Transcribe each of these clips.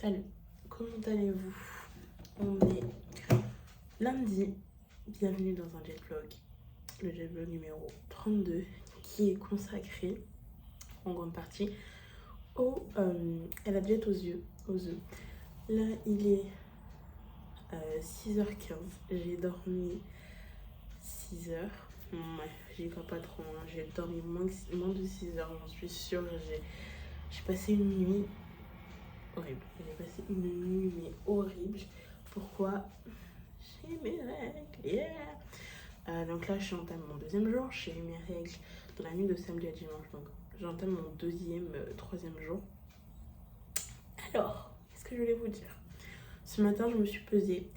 Salut, comment allez-vous? On est lundi, bienvenue dans un jet vlog, le jet vlog numéro 32 qui est consacré en grande partie à la diète aux œufs. Là il est 6h15, j'ai dormi 6h, ouais, j'y crois pas trop, hein. J'ai dormi moins de 6h, j'en suis sûre. J'ai passé une nuit horrible. J'ai passé une nuit mais horrible. Pourquoi? J'ai mes règles, yeah. Donc là, je suis entame mon deuxième jour. J'ai eu mes règles dans la nuit de samedi à dimanche. Donc j'entame mon troisième jour. Alors, qu'est-ce que je voulais vous dire? Ce matin, je me suis pesée.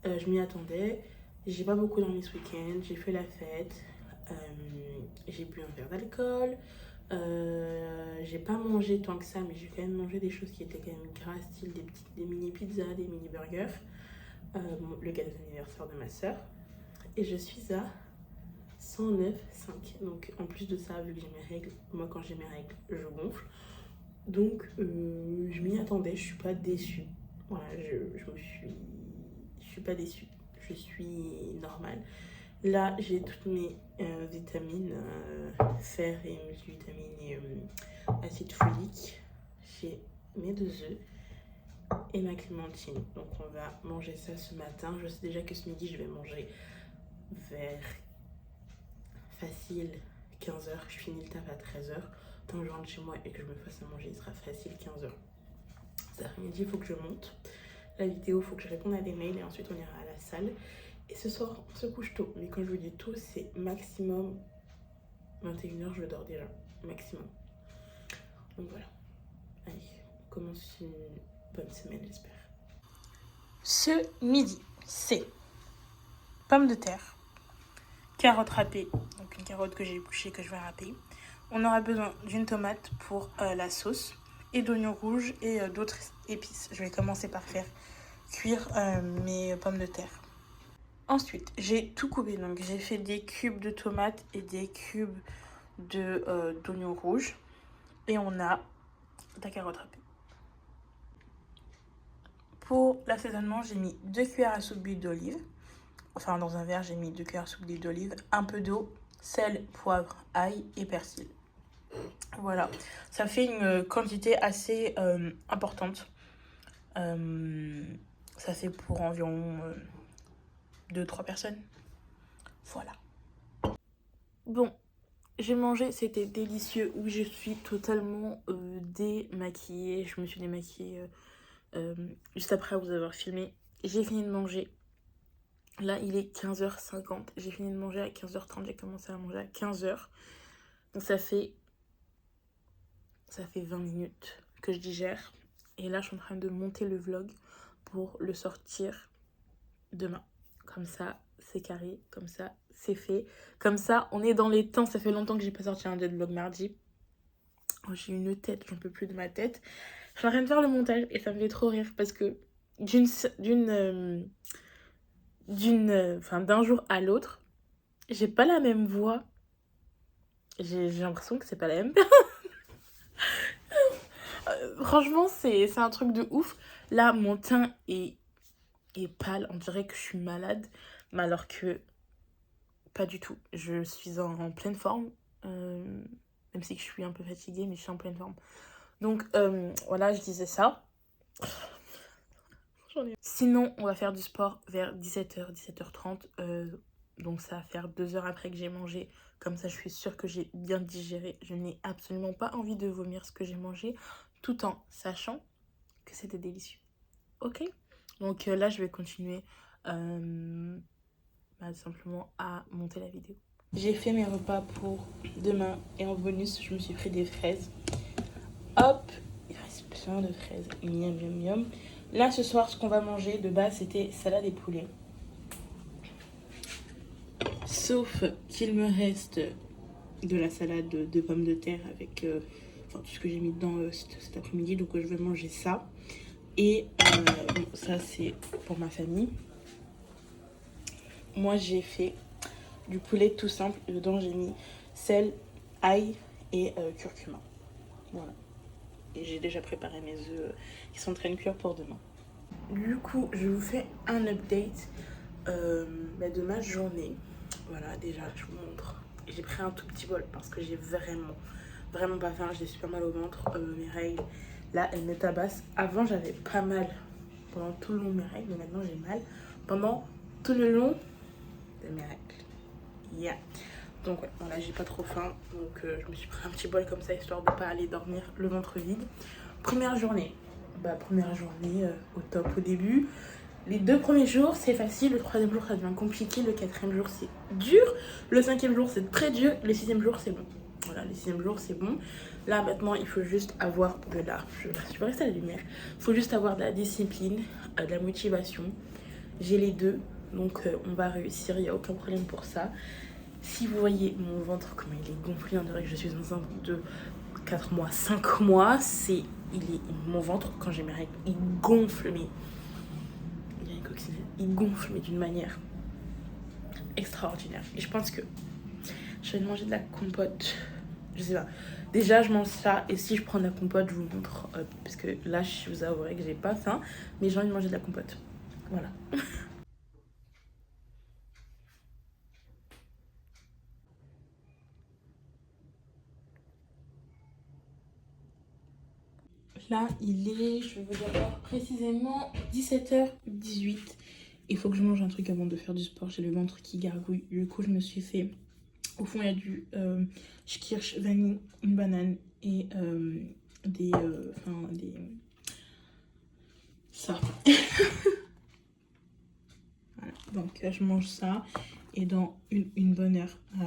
Je m'y attendais. J'ai pas beaucoup dormi ce week-end. J'ai fait la fête. J'ai bu un verre d'alcool. J'ai pas mangé tant que ça, mais j'ai quand même mangé des choses qui étaient quand même grasses, style des mini pizzas, des mini burgers, le gâteau d'anniversaire de ma soeur, et je suis à 109,5. Donc en plus de ça, vu que j'ai mes règles, moi quand j'ai mes règles je gonfle, donc je m'y attendais, je suis pas déçue. Voilà, je suis pas déçue, je suis normale. Là, j'ai toutes mes vitamines, fer et multivitamines et acide folique. J'ai mes 2 œufs et ma clémentine. Donc, on va manger ça ce matin. Je sais déjà que ce midi, je vais manger vers facile 15h. Je finis le taf à 13h. Quand je rentre chez moi et que je me fasse à manger, il sera facile 15h. Cet après-midi, il faut que je monte la vidéo, il faut que je réponde à des mails et ensuite on ira à la salle. Et ce soir, on se couche tôt. Mais quand je vous dis tôt, c'est maximum 21h, je dors déjà. Maximum. Donc voilà. Allez, on commence une bonne semaine, j'espère. Ce midi, c'est pommes de terre, carottes râpées, donc une carotte que j'ai épluchée, que je vais râper. On aura besoin d'une tomate pour la sauce et d'oignons rouges et d'autres épices. Je vais commencer par faire cuire mes pommes de terre. Ensuite, j'ai tout coupé. Donc, j'ai fait des cubes de tomates et des cubes d'oignons rouges. Et on a la carotte râpée. Pour l'assaisonnement, j'ai mis 2 cuillères à soupe d'huile d'olive. Enfin, dans un verre, j'ai mis 2 cuillères à soupe d'huile d'olive, un peu d'eau, sel, poivre, ail et persil. Voilà. Ça fait une quantité assez importante. Ça fait pour environ 2-3 personnes. Voilà. Bon, j'ai mangé, c'était délicieux. Oui, je suis totalement démaquillée. Je me suis démaquillée juste après vous avoir filmé. J'ai fini de manger. Là, il est 15h50. J'ai fini de manger à 15h30. J'ai commencé à manger à 15h. Donc ça fait 20 minutes que je digère. Et là, je suis en train de monter le vlog pour le sortir demain. Comme ça, c'est carré. Comme ça, c'est fait. Comme ça, on est dans les temps. Ça fait longtemps que j'ai pas sorti un jet vlog mardi. Oh, j'ai une tête, j'en peux plus de ma tête. Je suis en train de faire le montage et ça me fait trop rire parce que d'un jour à l'autre, j'ai pas la même voix. J'ai l'impression que c'est pas la même. Franchement, c'est un truc de ouf. Là, mon teint est pâle. On dirait que je suis malade. Mais alors que pas du tout. Je suis en pleine forme. Même si je suis un peu fatiguée, mais je suis en pleine forme. Donc, voilà, je disais ça. Sinon, on va faire du sport vers 17h, 17h30. Donc, ça va faire 2 heures après que j'ai mangé. Comme ça, je suis sûre que j'ai bien digéré. Je n'ai absolument pas envie de vomir ce que j'ai mangé, tout en sachant que c'était délicieux. Ok? Donc là, je vais continuer simplement à monter la vidéo. J'ai fait mes repas pour demain et en bonus, je me suis pris des fraises. Hop, il reste plein de fraises. Miam, miam, miam. Là, ce soir, ce qu'on va manger de base, c'était salade et poulet. Sauf qu'il me reste de la salade de pommes de terre avec tout ce que j'ai mis dedans cet après-midi. Donc, je vais manger ça. Et bon, ça, c'est pour ma famille. Moi, j'ai fait du poulet tout simple. Dedans, j'ai mis sel, ail et curcuma. Voilà. Et j'ai déjà préparé mes œufs qui sont en train de cuire pour demain. Du coup, je vous fais un update de ma journée. Voilà, déjà, je vous montre. J'ai pris un tout petit bol parce que j'ai vraiment pas faim. J'ai super mal au ventre. Mes règles, là, elles me tabassent. Avant, j'avais pas mal pendant tout le long de mes règles, mais maintenant, j'ai mal pendant tout le long de mes règles. Yeah. Donc, ouais, voilà, j'ai pas trop faim. Donc, je me suis pris un petit bol comme ça, histoire de pas aller dormir le ventre vide. Première journée. Première journée au top au début. Les 2 premiers jours, c'est facile. Le 3e jour, ça devient compliqué. Le 4e jour, c'est dur. Le 5e jour, c'est très dur. Le 6e jour, c'est bon. Voilà, le 6e jour, c'est bon. Là, maintenant, il faut juste avoir de la... Je vais rester à la lumière. Il faut juste avoir de la discipline, de la motivation. J'ai les deux. Donc, on va réussir. Il n'y a aucun problème pour ça. Si vous voyez mon ventre, comment il est gonflé, on dirait que je suis enceinte de 4 mois, 5 mois. Mon ventre, quand j'ai mes règles, il gonfle, mais... Il gonfle, mais d'une manière extraordinaire. Et je pense que je vais manger de la compote. Je sais pas. Déjà, je mange ça. Et si je prends de la compote, je vous montre. Parce que là, je vous avouerai que j'ai pas faim. Mais j'ai envie de manger de la compote. Voilà. Là, il est, je vais vous dire précisément 17h18. Il faut que je mange un truc avant de faire du sport. J'ai le ventre qui gargouille. Du coup, je me suis fait... Au fond, il y a du kirsch, vanille, une banane et des... Ça. Voilà. Donc, je mange ça. Et dans une bonne heure, à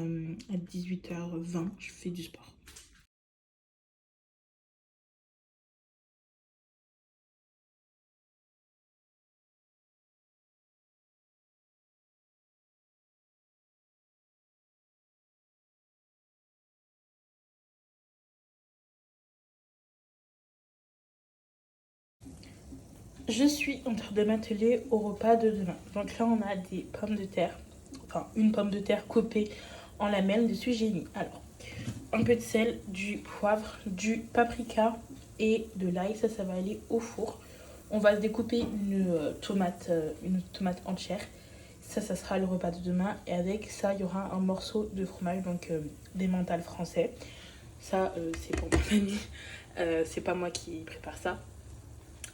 18h20, je fais du sport. Je suis en train de m'atteler au repas de demain. Donc là, on a des pommes de terre. Enfin, une pomme de terre coupée en lamelles. Dessus, j'ai mis alors un peu de sel, du poivre, du paprika et de l'ail. Ça va aller au four. On va se découper une tomate entière. Ça sera le repas de demain. Et avec ça, il y aura un morceau de fromage, donc des mentales français. Ça, c'est pour ma famille. C'est pas moi qui prépare ça.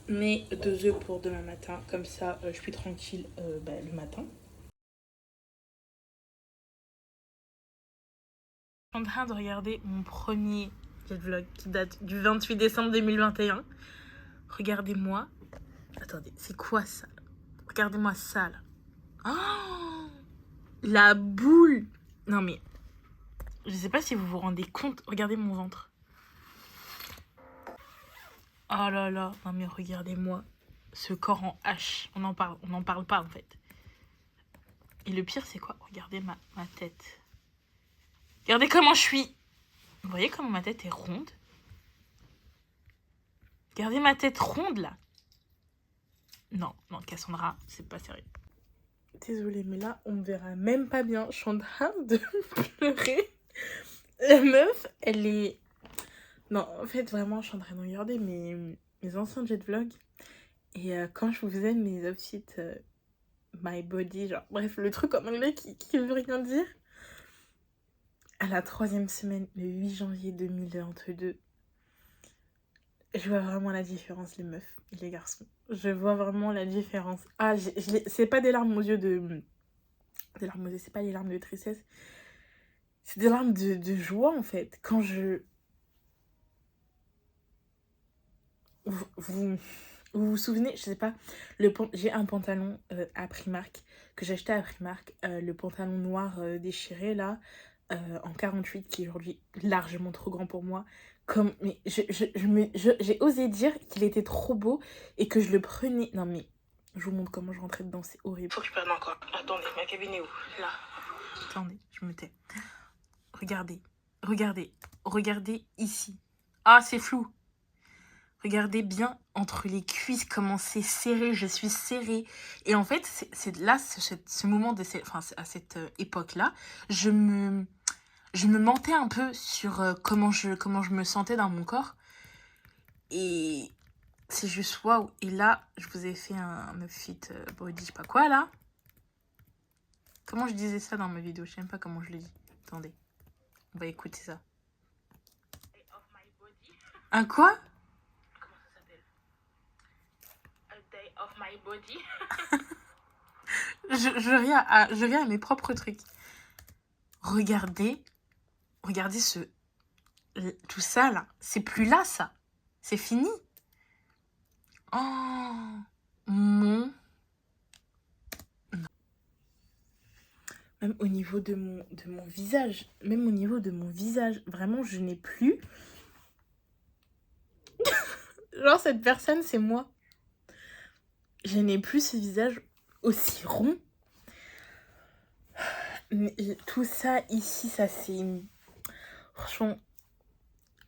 Mais 2 œufs pour demain matin. Comme ça, je suis tranquille le matin. Je suis en train de regarder mon premier vlog qui date du 28 décembre 2021. Regardez-moi. Attendez, c'est quoi ça? Regardez-moi ça là. Oh, la boule. Non mais, je sais pas si vous vous rendez compte. Regardez mon ventre. Oh là là, non mais regardez-moi. Ce corps en H. On n'en parle pas en fait. Et le pire c'est quoi? Regardez ma tête. Regardez comment je suis. Vous voyez comment ma tête est ronde? Regardez ma tête ronde là. Non, Cassandra, c'est pas sérieux. Désolée, mais là, on me verra même pas bien. Je suis en train de pleurer. La meuf, elle est... Non, en fait, vraiment, je suis en train de regarder mes anciens jet vlogs. Et quand je vous faisais mes outfits, my body, genre, bref, le truc en anglais qui veut rien dire. À la 3e semaine, le 8 janvier 2022, je vois vraiment la différence, les meufs et les garçons. Je vois vraiment la différence. Ah, c'est pas des larmes aux yeux de... Des larmes aux yeux, c'est pas des larmes de tristesse. C'est des larmes de joie, en fait. Quand je... Vous vous souvenez, je sais pas, j'ai un pantalon à Primark, que j'ai acheté à Primark, le pantalon noir déchiré, là, en 48, qui est aujourd'hui largement trop grand pour moi. Mais j'ai osé dire qu'il était trop beau et que je le prenais... Non mais, je vous montre comment je rentrais dedans, c'est horrible. Faut que je prenne encore. Attendez, ma cabine est où? Là. Attendez, je me tais. Regardez ici. Ah, c'est flou. Regardez bien entre les cuisses comment c'est serré, je suis serrée. Et en fait, c'est là, ce moment, à cette époque-là, je me mentais un peu sur comment je me sentais dans mon corps. Et c'est juste waouh. Et là, je vous ai fait un outfit body, je sais pas quoi là. Comment je disais ça dans ma vidéo? Je sais même pas comment je le dis. Attendez, on va écouter ça. Un quoi? Comment ça s'appelle? A day of my body. je viens à mes propres trucs. Regardez tout ça là. C'est plus là ça. C'est fini. Oh mon. Même au niveau de mon visage. Même au niveau de mon visage. Vraiment, je n'ai plus. Genre, cette personne, c'est moi. Je n'ai plus ce visage aussi rond. Mais tout ça ici, ça c'est... Franchement,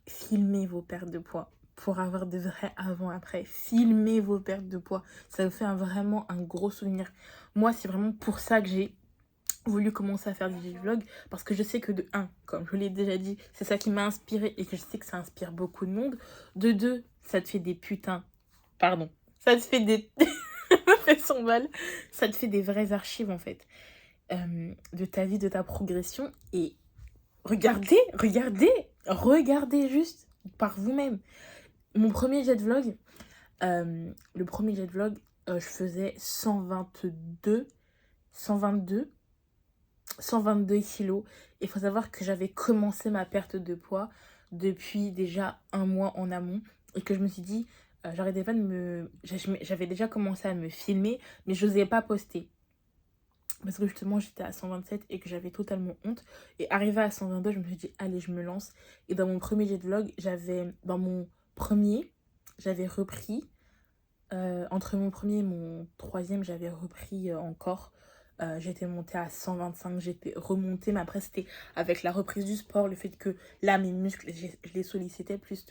filmez vos pertes de poids pour avoir de vrais avant-après. Filmez vos pertes de poids. Ça vous fait vraiment un gros souvenir. Moi, c'est vraiment pour ça que j'ai voulu commencer à faire des vlogs. Parce que je sais que de 1, comme je l'ai déjà dit, c'est ça qui m'a inspiré et que je sais que ça inspire beaucoup de monde. De 2, ça te fait des putains... Pardon. Ça te fait des... fait son mal. Ça te fait des vraies archives en fait. De ta vie, de ta progression. Et regardez juste par vous-même. Mon premier jet vlog, je faisais 122 kilos. Il faut savoir que j'avais commencé ma perte de poids depuis déjà un mois en amont et que je me suis dit, j'arrêtais pas de me... J'avais déjà commencé à me filmer, mais je n'osais pas poster. Parce que justement, j'étais à 127 et que j'avais totalement honte. Et arrivé à 122, je me suis dit, allez, je me lance. Et dans mon premier jet vlog, j'avais repris. Entre mon premier et mon troisième, j'avais repris encore. J'étais montée à 125, j'étais remontée. Mais après, c'était avec la reprise du sport, le fait que là, mes muscles, je les sollicitais plus.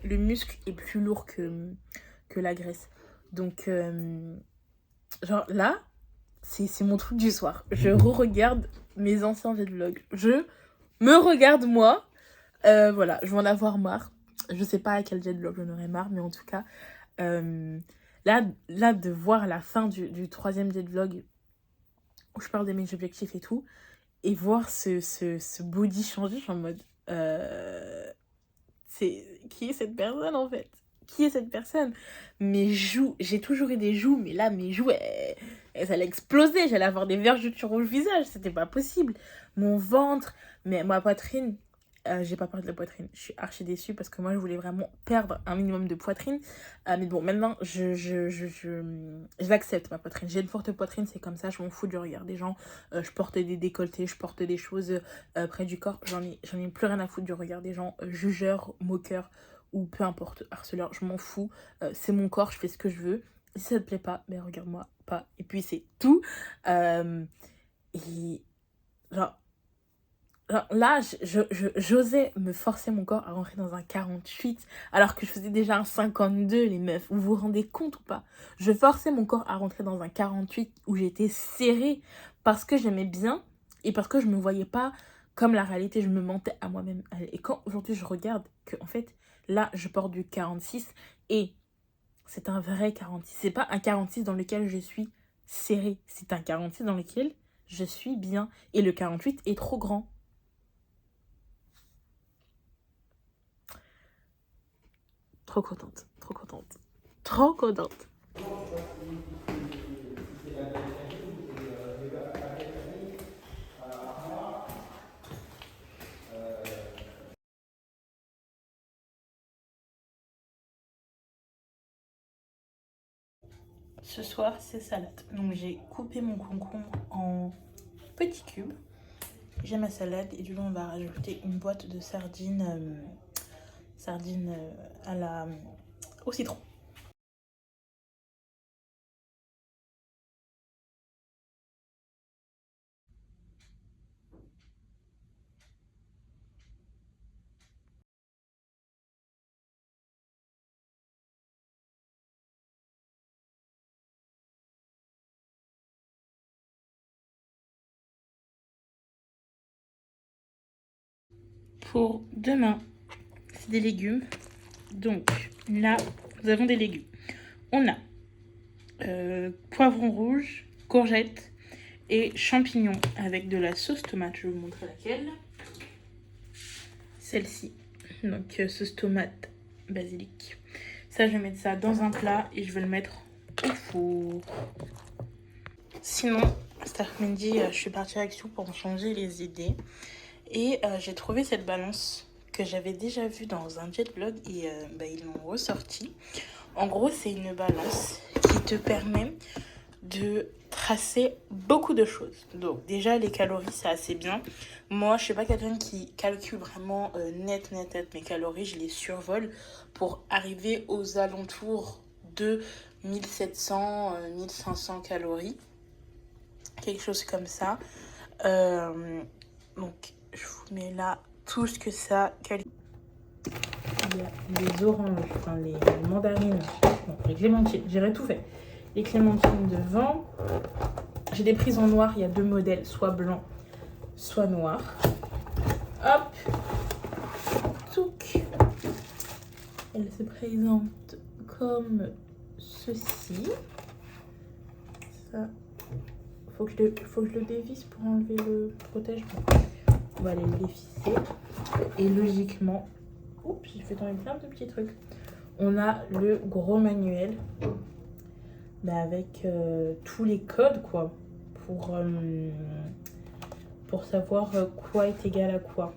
Le muscle est plus lourd que la graisse. Donc, genre là... C'est mon truc du soir. Je re-regarde mes anciens vlogs. Je me regarde moi. Voilà, je vais en avoir marre. Je sais pas à quel jet vlog j'en aurais marre, mais en tout cas, là de voir la fin du troisième jet vlog où je parle de mes objectifs et tout, et voir ce body changer, je suis en mode... qui est cette personne en fait? Qui est cette personne? Mes joues, j'ai toujours eu des joues, mais là mes joues, elles allaient exploser, j'allais avoir des vergetures au visage, c'était pas possible. Mon ventre, mais ma poitrine, j'ai pas parlé de la poitrine, je suis archi déçue parce que moi je voulais vraiment perdre un minimum de poitrine. Mais bon, maintenant je l'accepte ma poitrine. J'ai une forte poitrine, c'est comme ça, je m'en fous du regard des gens. Je porte des décolletés, je porte des choses près du corps. J'en ai plus rien à foutre du regard des gens, jugeurs, moqueurs ou peu importe, harceleurs, je m'en fous. C'est mon corps, je fais ce que je veux. Si ça te plaît pas, ben regarde-moi pas. Et puis c'est tout. Et genre là, j'osais me forcer mon corps à rentrer dans un 48, alors que je faisais déjà un 52, les meufs. Vous vous rendez compte ou pas? Je forçais mon corps à rentrer dans un 48 où j'étais serrée parce que j'aimais bien et parce que je me voyais pas comme la réalité. Je me mentais à moi-même. Et quand aujourd'hui je regarde que, en fait, là, je porte du 46 et c'est un vrai 46. C'est pas un 46 dans lequel je suis serrée. C'est un 46 dans lequel je suis bien. Et le 48 est trop grand. Trop contente, trop contente, trop contente. Ce soir, c'est salade. Donc j'ai coupé mon concombre en petits cubes. J'ai ma salade et du coup on va rajouter une boîte de sardines, au citron. Pour demain, c'est des légumes. Donc là, nous avons des légumes. On a poivron rouge, courgettes et champignons avec de la sauce tomate. Je vais vous montrer laquelle. Celle-ci. Donc sauce tomate basilic. Ça, je vais mettre ça dans un plat et je vais le mettre au four. Sinon, cet après-midi, je suis partie avec Sue pour changer les idées. Et j'ai trouvé cette balance que j'avais déjà vue dans un jet vlog et ils l'ont ressorti. En gros, c'est une balance qui te permet de tracer beaucoup de choses. Donc déjà, les calories, c'est assez bien. Moi, je suis pas quelqu'un qui calcule vraiment net mes calories. Je les survole pour arriver aux alentours de 1700, 1500 calories. Quelque chose comme ça. Donc, je vous mets là tout ce que ça qualifie. Il y a les oranges, enfin les mandarines, non, les clémentines, j'ai tout fait. Les clémentines devant. J'ai des prises en noir, il y a 2 modèles, soit blanc, soit noir. Hop, touc. Elle se présente comme ceci. Ça, faut que je le dévisse pour enlever le protège-bras. On va aller le dévisser. Et logiquement, oups, j'ai fait tomber plein de petits trucs. On a le gros manuel avec tous les codes quoi pour savoir quoi est égal à quoi.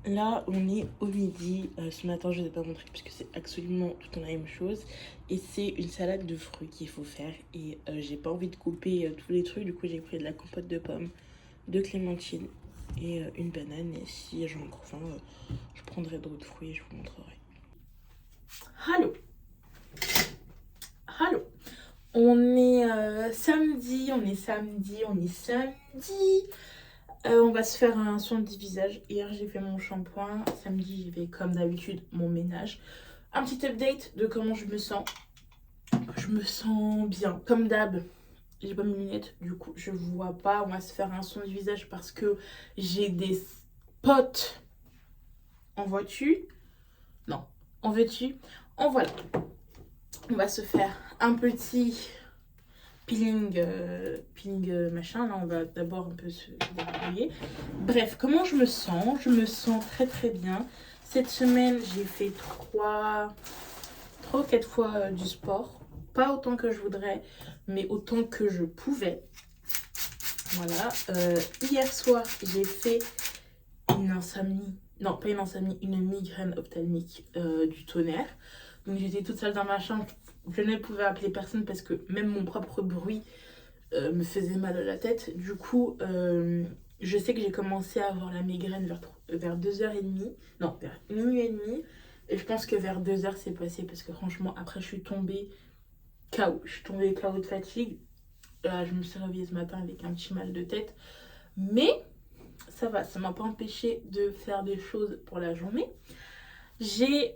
Là, on est au midi. Ce matin, je ne vais pas montrer parce que c'est absolument tout le temps la même chose. Et c'est une salade de fruits qu'il faut faire. Et j'ai pas envie de couper tous les trucs. Du coup, j'ai pris de la compote de pommes, de clémentine et une banane. Et si j'en trouve un, je prendrai d'autres fruits et je vous montrerai. Allô. Allô. On est samedi. On va se faire un soin du visage. Hier, j'ai fait mon shampoing. Samedi, j'ai fait comme d'habitude mon ménage. Un petit update de comment je me sens. Je me sens bien. Comme d'hab, j'ai pas mes lunettes. Du coup, je vois pas. On va se faire un soin du visage parce que j'ai des spots. En vois-tu? Non. En veux-tu? En voilà. On va se faire un petit peeling machin. Là, on va d'abord un peu se débrouiller. Bref, comment je me sens? Je me sens très très bien. Cette semaine, j'ai fait 3 ou 4 fois du sport. Pas autant que je voudrais, mais autant que je pouvais. Voilà. Hier soir, j'ai fait une insomnie. Non, pas une insomnie, une migraine ophtalmique du tonnerre. Donc j'étais toute seule dans ma chambre. Je ne pouvais appeler personne parce que même mon propre bruit me faisait mal à la tête. Du coup, je sais que j'ai commencé à avoir la migraine vers 2h30. Non, vers 1h30. Et je pense que vers 2h c'est passé parce que franchement, après je suis tombée KO. Je suis tombée KO de fatigue. Je me suis réveillée ce matin avec un petit mal de tête. Mais ça va, ça m'a pas empêché de faire des choses pour la journée. J'ai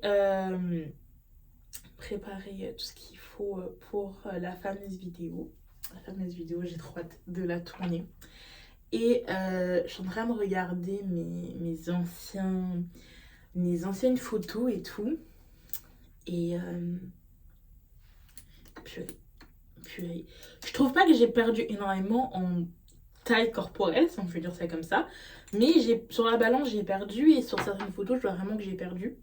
préparé tout ce qu'il faut pour la fameuse vidéo. J'ai trop hâte de la tourner. Et je suis en train de regarder mes anciennes photos et tout. Et purée. Je trouve pas que j'ai perdu énormément en taille corporelle, si on peut dire ça comme ça. Mais sur la balance, j'ai perdu. Et sur certaines photos, je vois vraiment que j'ai perdu.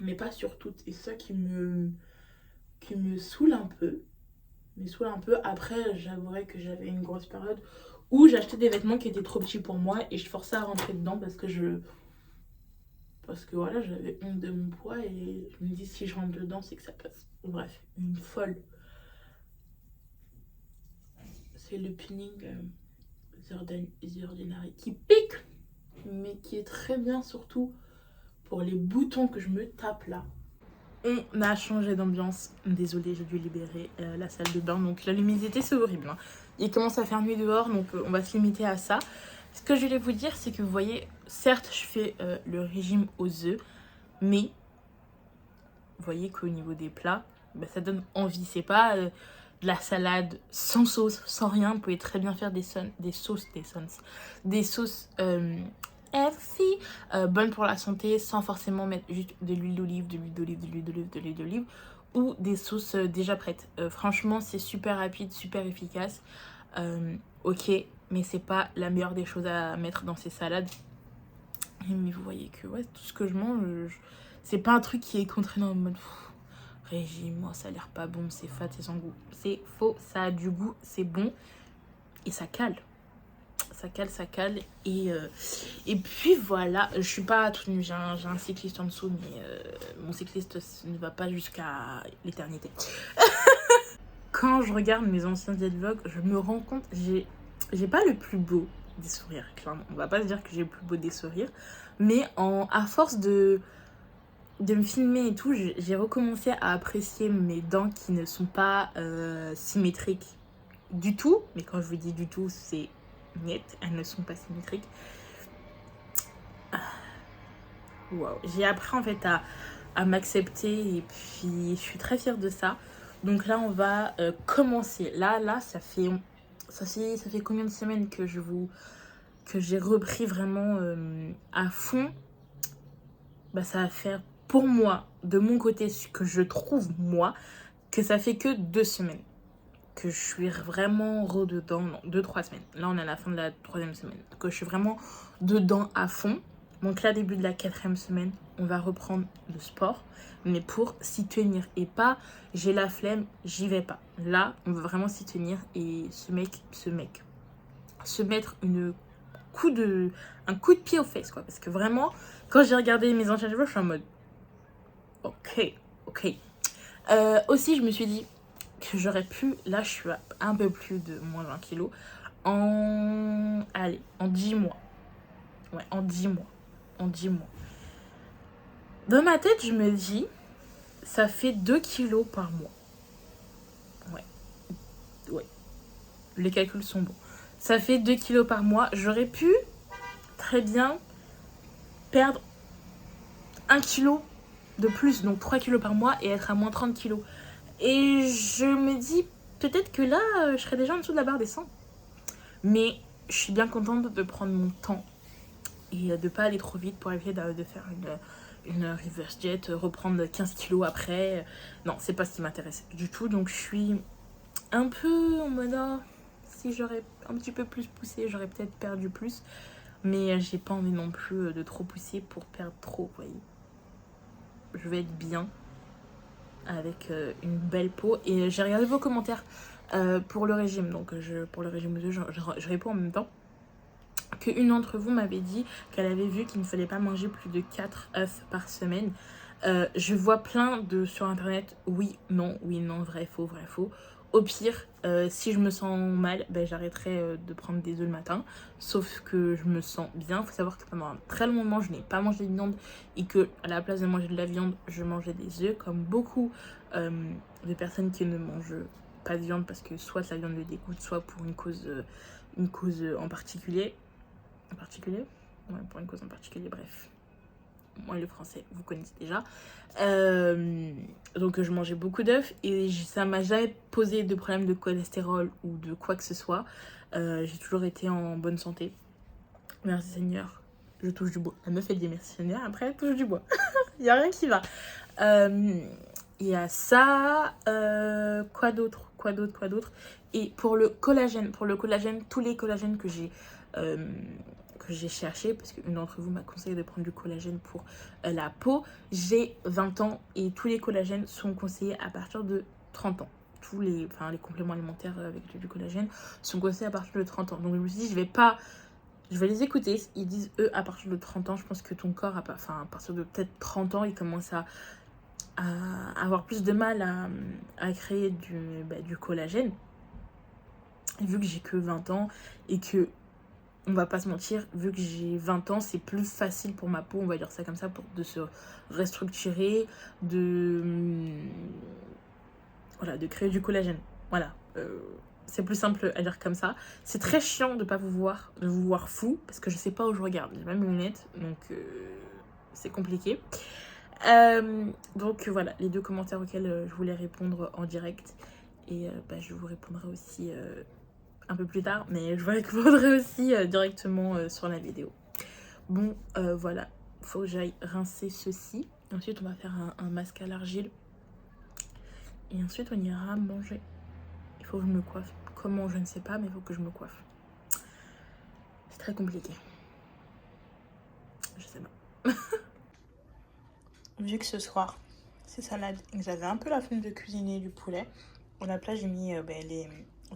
Mais pas sur toutes. Et c'est ça qui me saoule un peu. Après, j'avouerais que j'avais une grosse période où j'achetais des vêtements qui étaient trop petits pour moi et je forçais à rentrer dedans parce que voilà, j'avais honte de mon poids et je me dis si je rentre dedans, c'est que ça passe. Bref, une folle. C'est le pinning The Ordinary qui pique. mais qui est très bien surtout pour les boutons que je me tape là. On a changé d'ambiance. Désolée, j'ai dû libérer la salle de bain. Donc là, l'humidité, c'est horrible. Hein. Il commence à faire nuit dehors, donc on va se limiter à ça. Ce que je voulais vous dire, c'est que vous voyez, certes, je fais le régime aux œufs, mais vous voyez qu'au niveau des plats, bah, ça donne envie. C'est pas de la salade sans sauce, sans rien. Vous pouvez très bien faire des sauces healthy, bonnes pour la santé, sans forcément mettre juste de l'huile d'olive, de l'huile d'olive, de l'huile d'olive, de l'huile d'olive, ou des sauces déjà prêtes. Franchement, c'est super rapide, super efficace. Ok, mais c'est pas la meilleure des choses à mettre dans ces salades. Mais vous voyez que ouais, tout ce que je mange, c'est pas un truc qui est contraignant en mode régime, moi ça a l'air pas bon, c'est fat, c'est sans goût. C'est faux, ça a du goût, c'est bon et ça cale. Ça cale. Et puis voilà, je suis pas toute nue, j'ai un cycliste en dessous, mais mon cycliste ne va pas jusqu'à l'éternité. Quand je regarde mes anciens vlogs, je me rends compte, j'ai pas le plus beau des sourires, clairement. On va pas se dire que j'ai le plus beau des sourires, mais à force de me filmer et tout, j'ai recommencé à apprécier mes dents qui ne sont pas symétriques du tout. Mais quand je vous dis du tout, c'est net, elles ne sont pas symétriques. Wow. J'ai appris en fait à m'accepter et puis je suis très fière de ça. Donc là, on va commencer. Là, ça fait combien de semaines que j'ai repris vraiment à fond. Bah, ça va faire pour moi, de mon côté, ce que je trouve moi, que ça fait que 2 semaines que je suis vraiment rededans. Non, 2-3 semaines. Là, on est à la fin de la 3e semaine. Que je suis vraiment dedans à fond. Donc là, début de la 4e semaine, on va reprendre le sport. Mais pour s'y tenir. Et pas, j'ai la flemme, j'y vais pas. Là, on veut vraiment s'y tenir et se mettre un coup de pied aux fesses, quoi. Parce que vraiment, quand j'ai regardé mes anciens vidéos, je suis en mode ok. Aussi, je me suis dit que j'aurais pu, là je suis à un peu plus de moins 20 kilos, en 10 mois. Ouais, en 10 mois. Dans ma tête, je me dis, ça fait 2 kilos par mois. Ouais. Les calculs sont bons. Ça fait 2 kilos par mois. J'aurais pu très bien perdre 1 kilo de plus, donc 3 kilos par mois, et être à moins 30 kilos. Et je me dis, peut-être que là, je serais déjà en dessous de la barre des 100. Mais je suis bien contente de prendre mon temps et de pas aller trop vite pour éviter de faire une reverse jet, reprendre 15 kilos après. Non, c'est pas ce qui m'intéresse du tout. Donc je suis un peu en mode, si j'aurais un petit peu plus poussé, j'aurais peut-être perdu plus. Mais j'ai pas envie non plus de trop pousser pour perdre trop, vous voyez. Je vais être bien avec une belle peau. Et j'ai regardé vos commentaires pour le régime. Donc pour le régime aux œufs, je réponds en même temps. Qu'une d'entre vous m'avait dit qu'elle avait vu qu'il ne fallait pas manger plus de 4 œufs par semaine. Je vois plein sur internet, oui, non, vrai, faux. Au pire, si je me sens mal, j'arrêterai de prendre des œufs le matin. Sauf que je me sens bien. Il faut savoir que pendant un très long moment, je n'ai pas mangé de viande et que à la place de manger de la viande, je mangeais des œufs, comme beaucoup de personnes qui ne mangent pas de viande parce que soit la viande le dégoûte, soit pour une cause en particulier. Ouais, pour une cause en particulier, bref. Moi, le français, vous connaissez déjà. Donc, je mangeais beaucoup d'œufs et ça m'a jamais posé de problème de cholestérol ou de quoi que ce soit. J'ai toujours été en bonne santé. Merci Seigneur. Je touche du bois. La meuf, elle dit merci Seigneur. Après, elle touche du bois. Il n'y a rien qui va. Il y a ça. Quoi d'autre. Et pour le collagène, tous les collagènes que j'ai cherché, parce qu'une d'entre vous m'a conseillé de prendre du collagène pour la peau. J'ai 20 ans et tous les collagènes sont conseillés à partir de 30 ans. Les compléments alimentaires avec du collagène sont conseillés à partir de 30 ans. Donc je me suis dit, je vais les écouter. Ils disent, eux, à partir de 30 ans, je pense que ton corps, à partir de peut-être 30 ans, il commence à avoir plus de mal à créer du collagène. Et vu que j'ai que 20 ans et que on va pas se mentir, vu que j'ai 20 ans, c'est plus facile pour ma peau, on va dire ça comme ça, de se restructurer, voilà, de créer du collagène. Voilà, c'est plus simple à dire comme ça. C'est très chiant de pas vous voir flou, parce que je sais pas où je regarde. J'ai pas mes lunettes, donc c'est compliqué. Donc voilà, les 2 commentaires auxquels je voulais répondre en direct. Et je vous répondrai aussi un peu plus tard, mais je vous répondrai aussi directement sur la vidéo. Bon, voilà, faut que j'aille rincer ceci. Ensuite, on va faire un masque à l'argile. Et ensuite, on ira manger. Il faut que je me coiffe. Comment, je ne sais pas, mais il faut que je me coiffe. C'est très compliqué. Je sais pas. Vu que ce soir, c'est salade et que j'avais un peu la flemme de cuisiner du poulet, à la place, j'ai mis les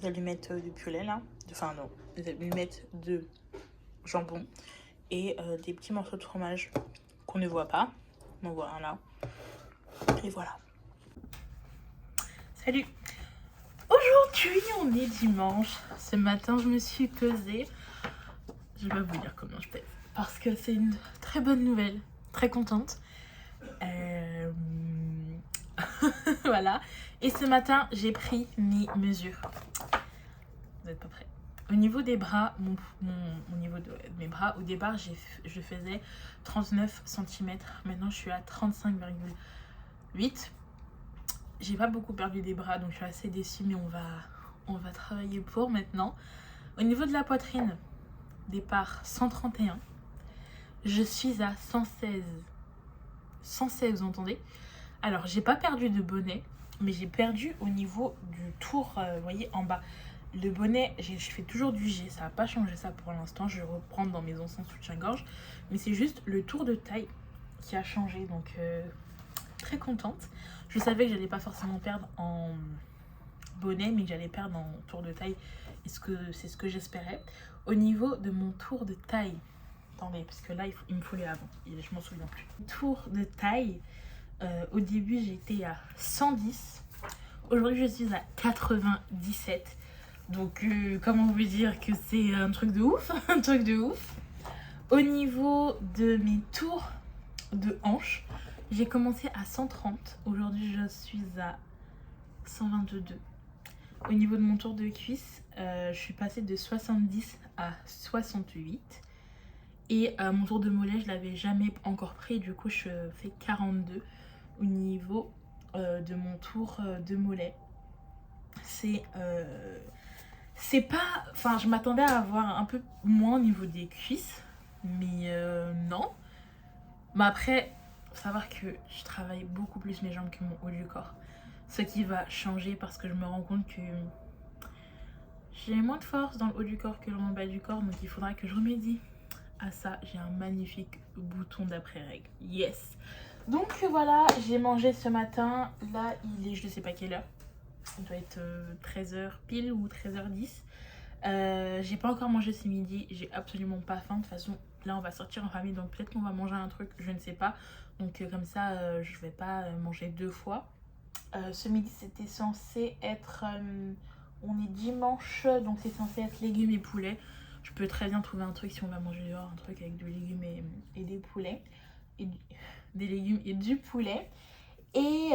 allumettes de poulet, là. Enfin, non, les allumettes de jambon et des petits morceaux de fromage qu'on ne voit pas. Donc voilà, là. Et voilà. Salut! Aujourd'hui, on est dimanche. Ce matin, je me suis pesée. Je vais vous dire comment je pèse. Parce que c'est une très bonne nouvelle. Très contente. Voilà. Et ce matin, j'ai pris mes mesures. Vous n'êtes pas prêts? Au niveau des bras, au niveau de mes bras, au départ, je faisais 39 cm. Maintenant, je suis à 35,8. J'ai pas beaucoup perdu des bras, donc je suis assez déçue, mais on va travailler pour maintenant. Au niveau de la poitrine, départ 131. Je suis à 116. 116, vous entendez? Alors, j'ai pas perdu de bonnet, mais j'ai perdu au niveau du tour, vous voyez, en bas. Le bonnet, je fais toujours du G, ça n'a pas changé ça pour l'instant. Je vais reprendre dans mes anciens soutiens-gorge. Mais c'est juste le tour de taille qui a changé, donc très contente. Je savais que j'allais pas forcément perdre en bonnet, mais que j'allais perdre en tour de taille. C'est ce que j'espérais. Au niveau de mon tour de taille, attendez, parce que là, il me faut les avant. Je m'en souviens plus. Tour de taille, au début, j'étais à 110. Aujourd'hui, je suis à 97. Donc, comment vous dire que c'est un truc de ouf, un truc de ouf. Au niveau de mes tours de hanche, j'ai commencé à 130. Aujourd'hui, je suis à 122. Au niveau de mon tour de cuisse, je suis passée de 70 à 68. Et mon tour de mollet, je l'avais jamais encore pris. Du coup, je fais 42 au niveau de mon tour de mollet. C'est pas... Enfin, je m'attendais à avoir un peu moins au niveau des cuisses. Mais non. Mais après, faut savoir que je travaille beaucoup plus mes jambes que mon haut du corps. Ce qui va changer parce que je me rends compte que j'ai moins de force dans le haut du corps que dans le bas du corps. Donc il faudra que je remédie à ça. J'ai un magnifique bouton d'après-règle. Yes! Donc voilà, j'ai mangé ce matin. Là, il est, je ne sais pas quelle heure. Il doit être 13h pile ou 13h10. J'ai pas encore mangé ce midi. J'ai absolument pas faim. De toute façon, là, on va sortir en famille. Donc peut-être qu'on va manger un truc, je ne sais pas. Donc comme ça, je vais pas manger 2 fois. Ce midi, c'était censé être... on est dimanche, donc c'est censé être légumes et poulet. Je peux très bien trouver un truc si on va manger dehors, un truc avec des légumes et des poulets. Des légumes et du poulet. Et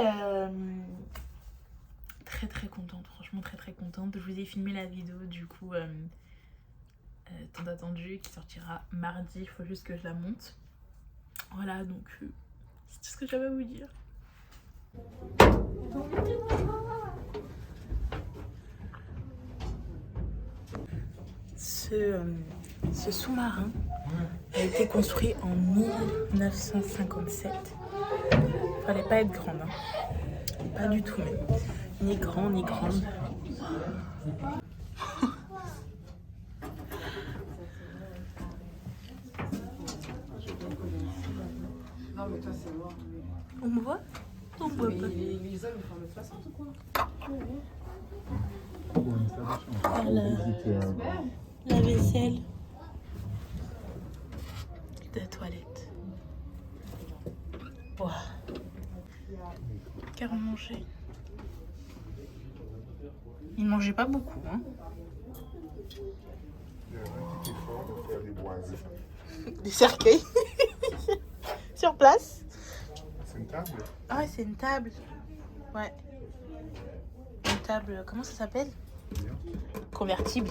très contente, franchement très contente. Je vous ai filmé la vidéo du coup tant attendu qui sortira mardi. Il faut juste que je la monte. Voilà, donc c'est tout ce que j'avais à vous dire. Ce sous-marin a été construit en 1957. Fallait pas être grande, hein. Pas du tout même. Ni grand, ni grande. Non mais toi c'est mort. On me voit? On me voit pas. Les hommes ils font 1m60 ou quoi? La vaisselle. La toilette. Wow. Car on mangeait. Il mangeait pas beaucoup, hein. Il y a un petit effort de faire des boisés. Des cercueils. Sur place. C'est une table? Ah ouais, c'est une table. Ouais. Une table, comment ça s'appelle? Bien. Convertible.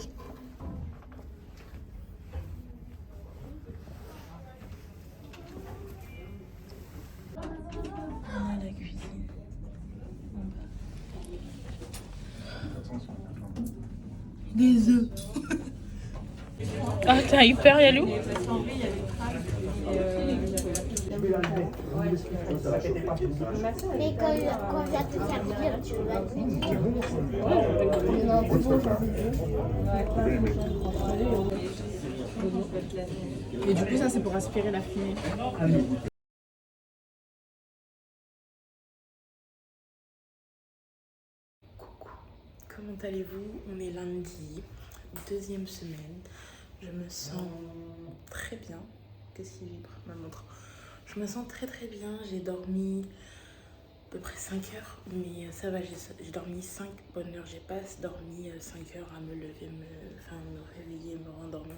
On a la cuisine. Attention. Des œufs. Ah, t'as eu peur, Yalou? Mais quand je vais te servir, tu vas Et du coup, ça, c'est pour aspirer la fumée. Coucou, comment allez-vous? On est lundi, deuxième semaine. Je me sens très bien. Qu'est-ce qui vibre? Ma montre. Je me sens très très bien. J'ai dormi à peu près 5 heures, mais ça va, j'ai dormi 5 bonnes heures. J'ai pas dormi 5 heures à me lever, me réveiller, me rendormir,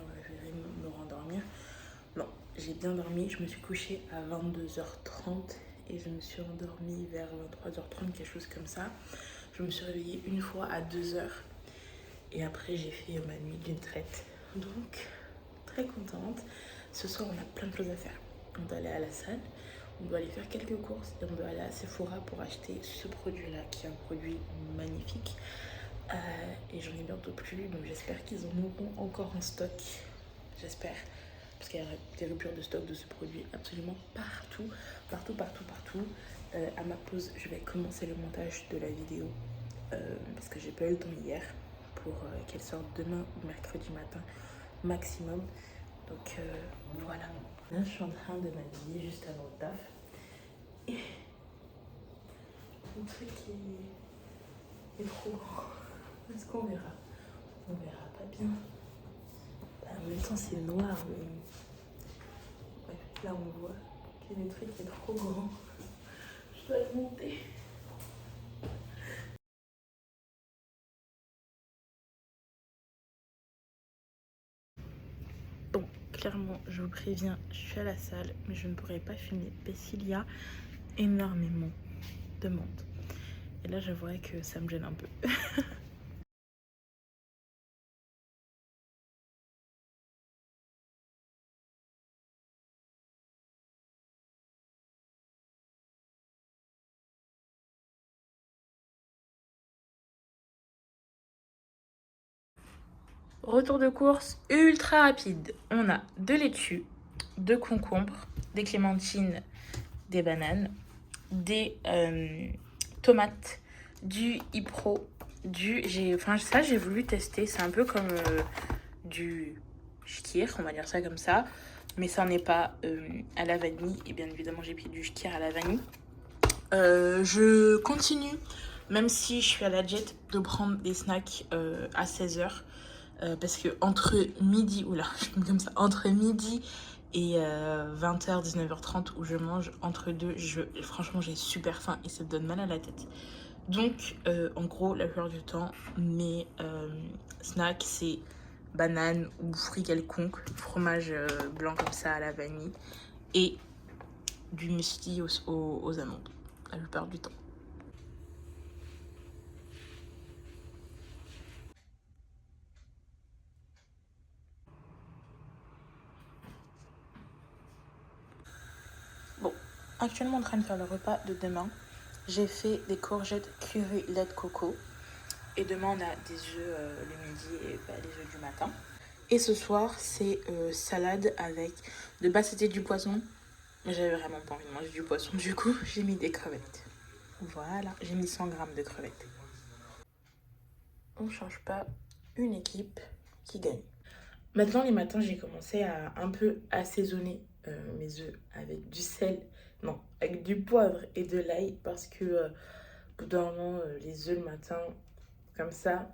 me rendormir. Non, j'ai bien dormi. Je me suis couchée à 22h30 et je me suis endormie vers 23h30, quelque chose comme ça. Je me suis réveillée une fois à 2h et après j'ai fait ma nuit d'une traite. Donc, très contente. Ce soir, on a plein de choses à faire. On doit aller à la salle, on doit aller faire quelques courses et on doit aller à Sephora pour acheter ce produit-là qui est un produit magnifique. Et j'en ai bientôt plus, donc j'espère qu'ils en auront encore en stock. J'espère. Parce qu'il y a des ruptures de stock de ce produit absolument partout. À ma pause, je vais commencer le montage de la vidéo parce que j'ai pas eu le temps hier pour qu'elle sorte demain ou mercredi matin maximum. Donc voilà. Là, je suis en train de m'habiller juste avant le taf. Et le truc est trop grand. Est-ce qu'on verra? On verra pas bien. En même temps, c'est noir, mais bref, là on voit que le truc est trop grand. Je dois le monter. Bon, clairement, je vous préviens, je suis à la salle, mais je ne pourrai pas filmer parce qu'il y a énormément de monde. Et là, je vois que ça me gêne un peu. Retour de course ultra rapide. On a de laitue, de concombres, des clémentines, des bananes, des tomates, du Ipro, ça j'ai voulu tester. C'est un peu comme du shkir, on va dire ça comme ça, mais ça n'est pas à la vanille. Et bien évidemment, j'ai pris du shkir à la vanille. Je continue, même si je suis à la jet, de prendre des snacks à 16h. Parce que entre midi, entre midi et 20h, 19h30 où je mange, entre deux, franchement j'ai super faim et ça me donne mal à la tête. Donc en gros, la plupart du temps, mes snacks c'est banane ou fruits quelconques, fromage blanc comme ça à la vanille et du muesli aux amandes, la plupart du temps. Bon, actuellement en train de faire le repas de demain. J'ai fait des courgettes curry lait de coco. Et demain, on a des œufs le midi et les œufs du matin. Et ce soir, c'est salade avec de base, c'était du poisson. Mais j'avais vraiment pas envie de manger du poisson. Du coup, j'ai mis des crevettes. Voilà, j'ai mis 100 grammes de crevettes. On ne change pas une équipe qui gagne. Maintenant, les matins, j'ai commencé à un peu assaisonner mes œufs avec du sel, non, avec du poivre et de l'ail parce que au bout d'un moment, les œufs le matin, comme ça,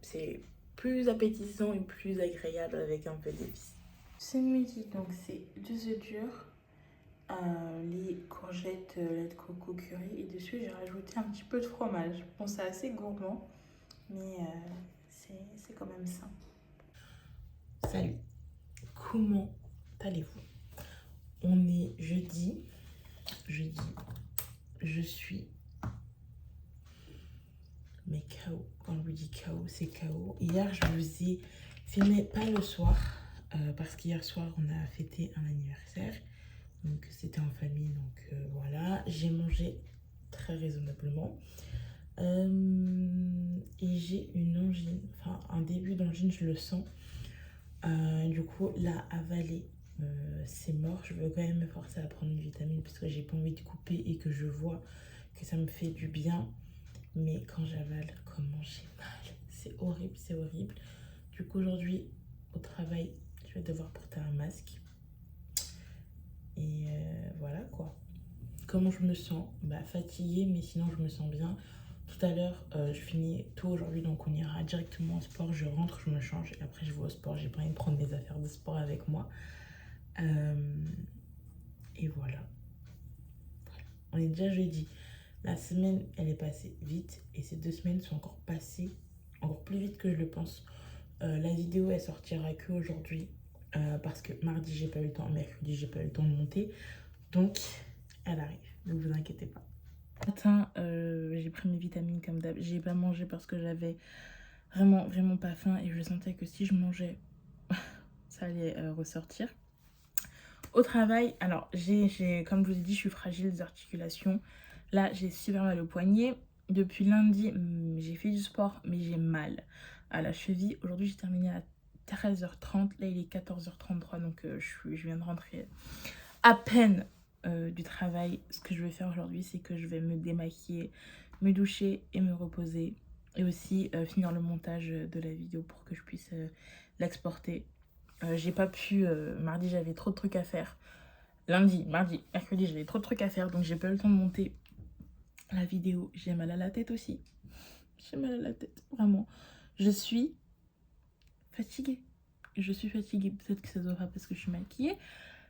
c'est plus appétissant et plus agréable avec un peu d'épices. C'est midi, donc c'est 2 œufs durs, les courgettes lait de coco curry et dessus j'ai rajouté un petit peu de fromage. Bon, c'est assez gourmand, mais c'est quand même ça. Salut, comment allez-vous? On est jeudi, je suis mais KO. Quand je vous dis KO, c'est KO. Hier, je vous ai filmé, pas le soir, parce qu'hier soir, on a fêté un anniversaire. Donc, c'était en famille, donc voilà. J'ai mangé très raisonnablement. Et j'ai une angine, enfin un début d'angine, je le sens. Du coup, là, avaler, c'est mort. Je veux quand même me forcer à prendre une vitamine parce que j'ai pas envie de couper et que je vois que ça me fait du bien. Mais quand j'avale, comment j'ai mal. C'est horrible, c'est horrible. Du coup, aujourd'hui, au travail, je vais devoir porter un masque. Et voilà quoi. Comment je me sens? Bah, fatiguée, mais sinon je me sens bien. Tout à l'heure, je finis tôt aujourd'hui, donc on ira directement au sport. Je rentre, je me change et après je vais au sport. J'ai pas envie de prendre mes affaires de sport avec moi. Et voilà. On est déjà jeudi. La semaine, elle est passée vite et ces 2 semaines sont encore passées encore plus vite que je le pense. La vidéo, elle sortira que aujourd'hui parce que mardi, j'ai pas eu le temps, mercredi, j'ai pas eu le temps de monter. Donc, elle arrive. Ne vous inquiétez pas. Matin, j'ai pris mes vitamines comme d'hab. J'ai pas mangé parce que j'avais vraiment pas faim et je sentais que si je mangeais, ça allait ressortir. Au travail, alors comme je vous ai dit, je suis fragile des articulations. Là, j'ai super mal au poignet. Depuis lundi, j'ai fait du sport, mais j'ai mal à la cheville. Aujourd'hui, j'ai terminé à 13h30. Là, il est 14h33, donc je viens de rentrer à peine du travail. Ce que je vais faire aujourd'hui, c'est que je vais me démaquiller, me doucher et me reposer. Et aussi finir le montage de la vidéo pour que je puisse l'exporter. J'ai pas pu, mardi j'avais trop de trucs à faire. Lundi, mardi, mercredi j'avais trop de trucs à faire, donc j'ai pas eu le temps de monter la vidéo. J'ai mal à la tête aussi. J'ai mal à la tête, vraiment. Je suis fatiguée. Peut-être que ça se voit pas parce que je suis maquillée.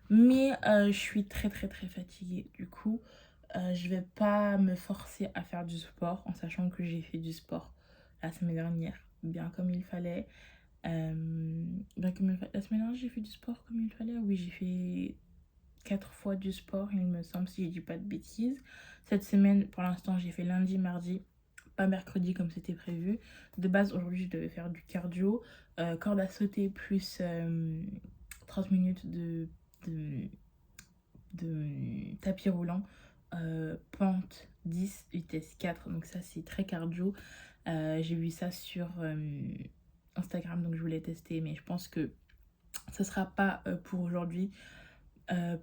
Mais je suis très fatiguée. Du coup, je vais pas me forcer à faire du sport en sachant que j'ai fait du sport la semaine dernière, bien comme il fallait. La semaine dernière, j'ai fait du sport comme il fallait. Oui, j'ai fait 4 fois du sport, il me semble, si je dis pas de bêtises. Cette semaine, pour l'instant, j'ai fait lundi, mardi, pas mercredi comme c'était prévu. De base, aujourd'hui, je devais faire du cardio, corde à sauter plus 30 minutes de tapis roulant, pente 10, vitesse 4. Donc ça, c'est très cardio. J'ai vu ça sur Instagram, donc je voulais tester, mais je pense que ce sera pas pour aujourd'hui.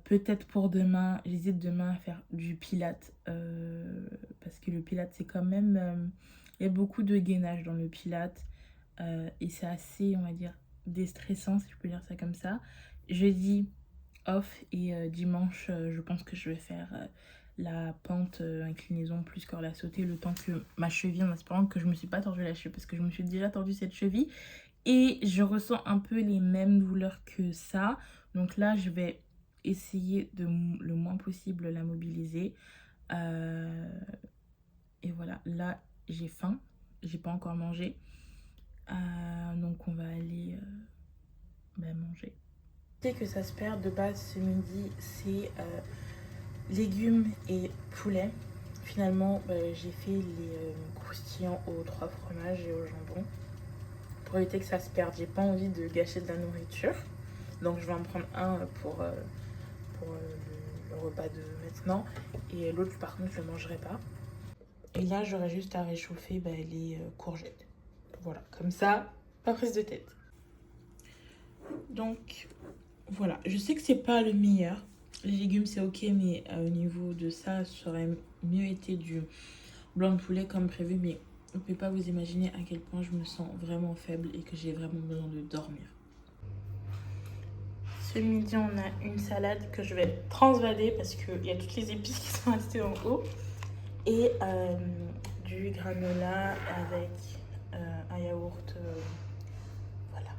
Peut-être pour demain. J'hésite demain à faire du pilates parce que le pilates, c'est quand même... il y a beaucoup de gainage dans le pilates et c'est assez, on va dire, déstressant, si je peux dire ça comme ça. Jeudi, off et dimanche, je pense que je vais faire la pente inclinaison plus corde à sauter le temps que ma cheville, en espérant que je me suis pas tordu la cheville parce que je me suis déjà tordu cette cheville et je ressens un peu les mêmes douleurs que ça. Donc là, je vais essayer de le moins possible la mobiliser. Et voilà, là, j'ai faim. J'ai pas encore mangé. Donc on va aller manger. Dès que ça se perd, de base, ce midi, c'est légumes et poulet. Finalement, j'ai fait les croustillants aux 3 fromages et au jambon. Pour éviter que ça se perde, j'ai pas envie de gâcher de la nourriture. Donc je vais en prendre un pour le repas de maintenant. Et l'autre, par contre, je ne le mangerai pas. Et là, j'aurai juste à réchauffer les courgettes. Voilà, comme ça, pas prise de tête. Donc, voilà. Je sais que c'est pas le meilleur. Les légumes, c'est ok, mais au niveau de ça, ça aurait mieux été du blanc de poulet comme prévu. Mais on ne peut pas vous imaginer à quel point je me sens vraiment faible et que j'ai vraiment besoin de dormir. Ce midi, on a une salade que je vais transvader parce qu'il y a toutes les épices qui sont restées en haut. Et du granola avec un yaourt. Voilà.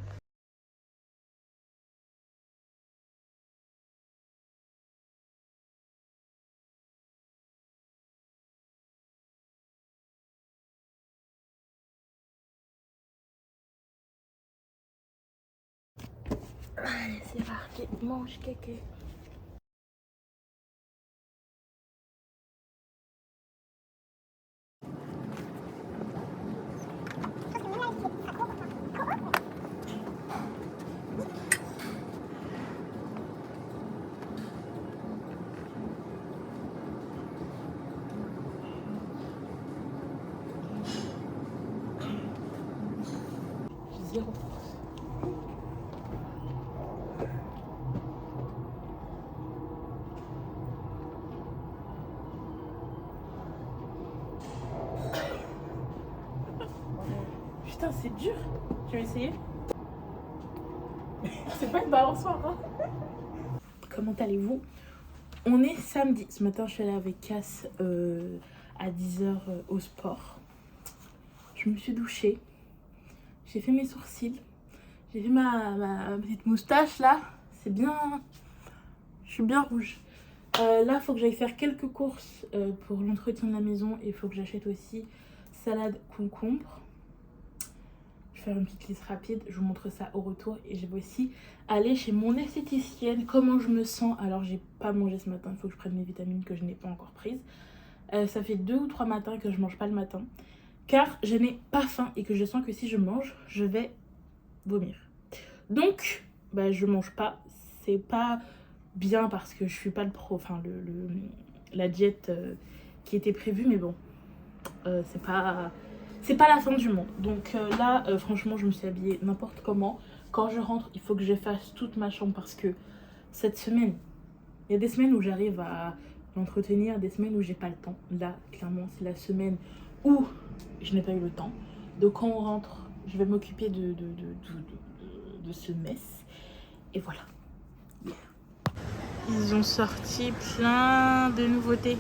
Allez, c'est parti. Mange kéké. Zéro. Putain, c'est dur. Tu veux essayer? C'est pas une balançoire, hein? Comment allez-vous? On est samedi. Ce matin, je suis allée avec Cass à 10h au sport. Je me suis douchée. J'ai fait mes sourcils. J'ai fait ma petite moustache là. C'est bien. Je suis bien rouge. Là, il faut que j'aille faire quelques courses pour l'entretien de la maison. Et il faut que j'achète aussi salade concombre. Je vais faire une petite liste rapide. Je vous montre ça au retour. Et je vais aussi aller chez mon esthéticienne. Comment je me sens. Alors, j'ai pas mangé ce matin. Il faut que je prenne mes vitamines que je n'ai pas encore prises. Ça fait 2 ou 3 matins que je mange pas le matin. Car je n'ai pas faim et que je sens que si je mange, je vais vomir. Donc, bah, je mange pas. C'est pas bien parce que je suis pas la diète qui était prévue, mais bon, c'est pas la fin du monde. Donc là, franchement, je me suis habillée n'importe comment. Quand je rentre, il faut que j'efface toute ma chambre parce que cette semaine, il y a des semaines où j'arrive à l'entretenir, des semaines où j'ai pas le temps. Là, clairement, c'est la semaine où je n'ai pas eu le temps. Donc quand on rentre, je vais m'occuper de ce mess. Et voilà. Yeah. Ils ont sorti plein de nouveautés.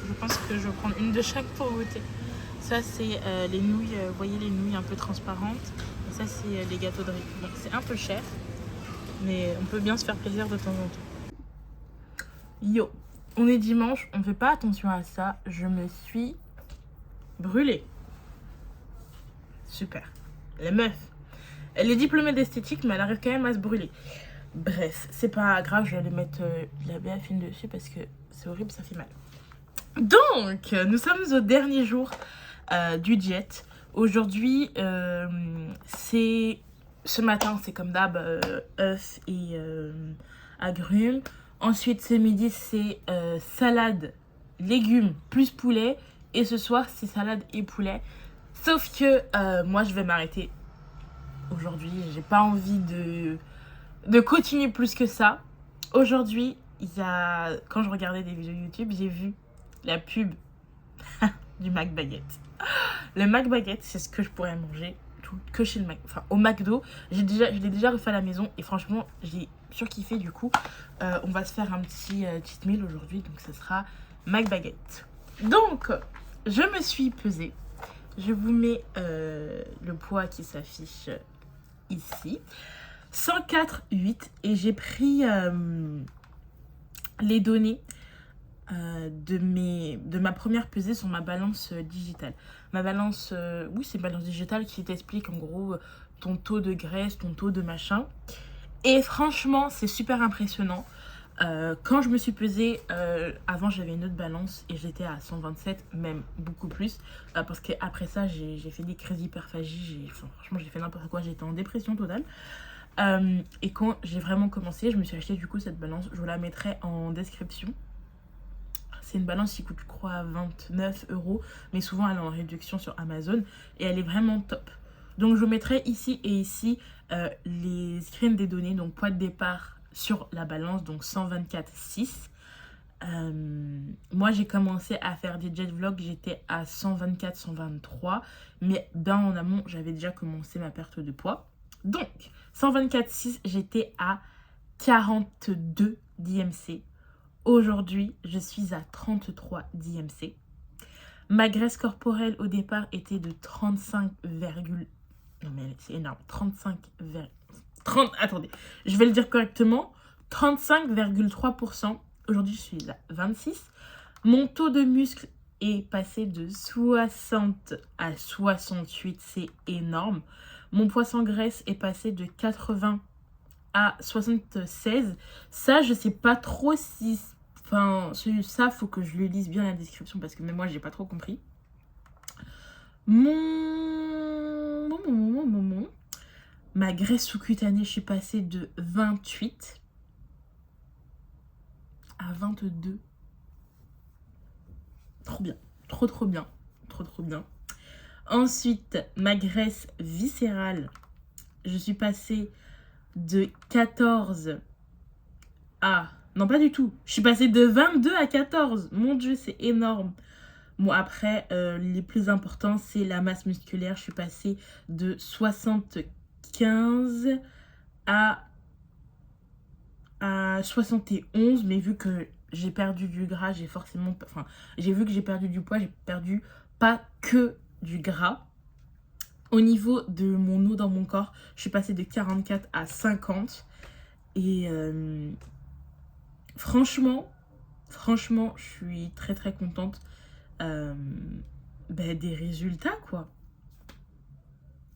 Je pense que je vais prendre une de chaque pour goûter. Ça c'est les nouilles, vous voyez les nouilles un peu transparentes. Et ça c'est les gâteaux de riz. Donc c'est un peu cher, mais on peut bien se faire plaisir de temps en temps. Yo, on est dimanche, on ne fait pas attention à ça. Je me suis brûlée. Super. La meuf, elle est diplômée d'esthétique, mais elle arrive quand même à se brûler. Bref, c'est pas grave, je vais aller mettre de la BA-fine dessus parce que c'est horrible, ça fait mal. Donc, nous sommes au dernier jour du diète. Aujourd'hui, ce matin, c'est comme d'hab, œufs et agrumes. Ensuite, ce midi, c'est salade, légumes plus poulet. Et ce soir, c'est salade et poulet. Sauf que moi, je vais m'arrêter aujourd'hui. J'ai pas envie de continuer plus que ça. Aujourd'hui, quand je regardais des vidéos YouTube, j'ai vu la pub du McBaguette. Le McBaguette, c'est ce que je pourrais manger que chez le au McDo. Je l'ai déjà refait à la maison et franchement, j'ai surkiffé. Du coup, on va se faire un petit cheat meal aujourd'hui. Donc, ce sera McBaguette. Donc, je me suis pesée. Je vous mets le poids qui s'affiche ici. 104,8 et j'ai pris les données de ma première pesée sur ma balance digitale. Ma balance, oui, c'est une balance digitale qui t'explique en gros ton taux de graisse, ton taux de machin. Et franchement, c'est super impressionnant. Quand je me suis pesée, avant j'avais une autre balance et j'étais à 127, même beaucoup plus. Parce qu'après ça, j'ai fait des crises d'hyperphagie. Franchement, j'ai fait n'importe quoi. J'étais en dépression totale. Et quand j'ai vraiment commencé, je me suis acheté du coup cette balance. Je vous la mettrai en description. C'est une balance qui coûte, je crois, 29 €. Mais souvent, elle est en réduction sur Amazon. Et elle est vraiment top. Donc, je vous mettrai ici et ici les screens des données. Donc, poids de départ sur la balance. Donc, 124,6. Moi, j'ai commencé à faire des jet vlogs. J'étais à 124, 123. Mais bien en amont, j'avais déjà commencé ma perte de poids. Donc, 124,6, j'étais à 42 d'IMC. Aujourd'hui, je suis à 33 d'IMC. Ma graisse corporelle au départ était de 35, non mais c'est énorme, 30, attendez, je vais le dire correctement, 35,3%. Aujourd'hui, je suis à 26. Mon taux de muscle est passé de 60 à 68, c'est énorme. Mon poids sans graisse est passé de 80 à 76. Ça, je sais pas trop si... Enfin, ça, faut que je le lise bien la description parce que même moi, j'ai pas trop compris. Ma graisse sous-cutanée, je suis passée de 28 à 22. Trop bien. Trop bien. Trop bien. Ensuite, ma graisse viscérale, je suis passée de 14 à... Non, pas du tout. Je suis passée de 22 à 14. Mon Dieu, c'est énorme. Bon, après, les plus importants, c'est la masse musculaire. Je suis passée de 75 à 71. Mais vu que j'ai perdu du gras, j'ai forcément... Enfin, j'ai vu que j'ai perdu du poids. J'ai perdu pas que du gras. Au niveau de mon eau dans mon corps, je suis passée de 44 à 50. Et franchement, je suis très contente des résultats, quoi.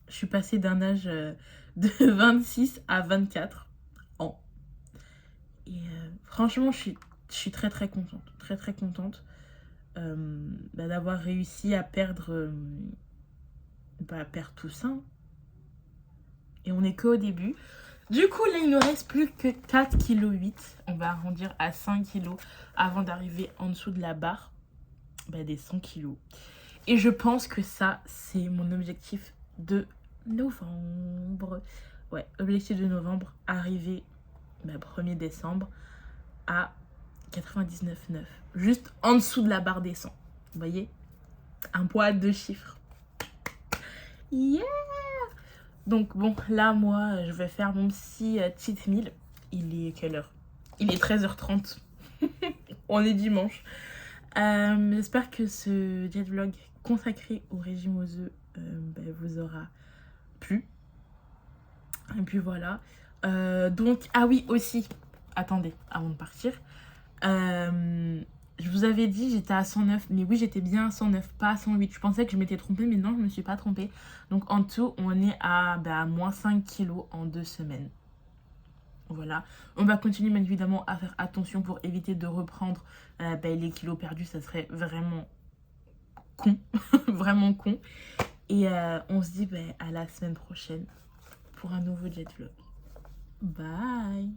Je suis passée d'un âge de 26 à 24 ans. Et franchement, je suis très contente. Très contente d'avoir réussi à perdre... perdre tout ça. Et on n'est qu'au début. Du coup, là, il ne nous reste plus que 4,8 kg. On va arrondir à 5 kg avant d'arriver en dessous de la barre des 100 kg. Et je pense que ça, c'est mon objectif de novembre. Ouais, objectif de novembre, arriver 1er décembre à 99,9. Juste en dessous de la barre des 100. Vous voyez? Un poids à 2 chiffres. Yeah! Donc bon, là, moi, je vais faire mon petit cheat meal. Il est quelle heure? Il est 13h30. On est dimanche. J'espère que ce jet vlog consacré au régime aux œufs vous aura plu. Et puis voilà. Donc, ah oui, aussi. Attendez, avant de partir. Je vous avais dit j'étais à 109, mais oui j'étais bien à 109, pas à 108. Je pensais que je m'étais trompée, mais non, je me suis pas trompée. Donc en tout, on est à moins 5 kilos en 2 semaines. Voilà. On va continuer bien évidemment à faire attention pour éviter de reprendre les kilos perdus. Ça serait vraiment con. Vraiment con. Et on se dit à la semaine prochaine pour un nouveau jet vlog. Bye.